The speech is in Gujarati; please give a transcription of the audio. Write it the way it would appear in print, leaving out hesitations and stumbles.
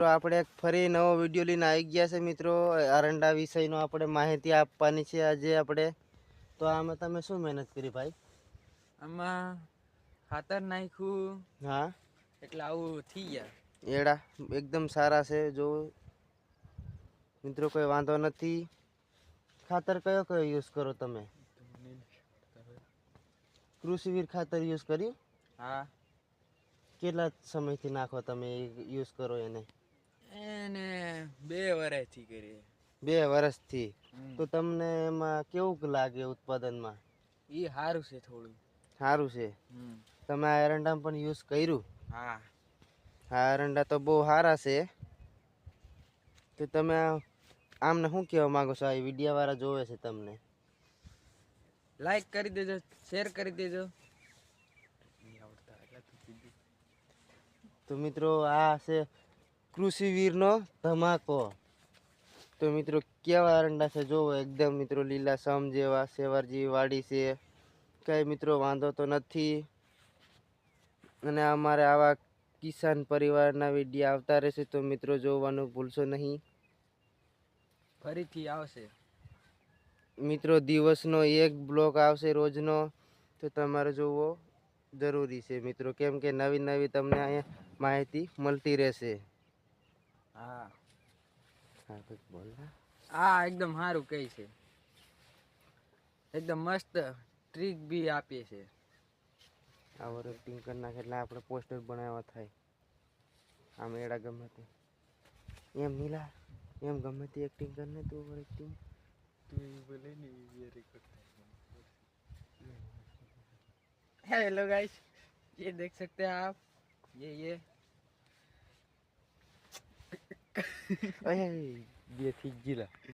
તો આપણે એક ફરી નવો વિડીયો લઈને આવી ગયા છે મિત્રો. એરંડા વિષયનો આપણે માહિતી આપવાની છે આજે આપણે. તો આમાં તમે શું મહેનત કરી ભાઈ? આમાં ખાતર નાખ્યું. હા, એટલે આવું થઈ ગયા. એડા એકદમ સારા છે. જો મિત્રો કોઈ વાંધો નથી. ખાતર કયો યુઝ કરો તમે? કૃષિવીર ખાતર યુઝ કર્યું? હા. કેટલા સમયથી નાખો તમે યુઝ કરો એને? એને 2 વર્ષથી કરીએ. 2 વર્ષથી. તો તમને એમાં કેવું લાગે ઉત્પાદનમાં? એ સારું છે થોડું. સારું છે. તમે આ એરંડા પણ યુઝ કર્યું? હા. હા, એરંડા તો બહુ સારા છે. તો તમે આમને શું કહેવા માંગો છો? આ વિડીયો વાળા જોવે છે તમને. લાઈક કરી દેજો, શેર કરી દેજો. તો મિત્રો આ છે કૃષિવીરનો ધમાકો. તો મિત્રો કેવા એરંડા છે જોવો, એકદમ મિત્રો લીલા સમ જેવા સેવાર જેવી વાડી છે. કઈ મિત્રો વાંધો તો નથી. અને અમારે આવા કિસાન પરિવારના વિડીયો આવતા રહેશે તો મિત્રો જોવાનું ભૂલશો નહીં. ફરીથી આવશે મિત્રો. દિવસનો એક બ્લોગ આવશે રોજનો. તો તમારે જોવો જરૂરી છે મિત્રો, કેમ કે નવી નવી તમને અહીંયા માહિતી મળતી રહેશે. હા. હા તો બોલ. હા, એકદમ સારું કઈ છે. એકદમ મસ્ત ટ્રીક બી આપીએ છે. આવો એક્ટિંગ કરી નાખે એટલે આપણે પોસ્ટર બનાવવા થાય. આમ એડા ગમે તે એમ મિલા એમ ગમે તે એક્ટિંગ કરને તું એક્ટિંગ हेलो गाइस, ये देख सकते हैं आप, ये અય બે થી ગીલા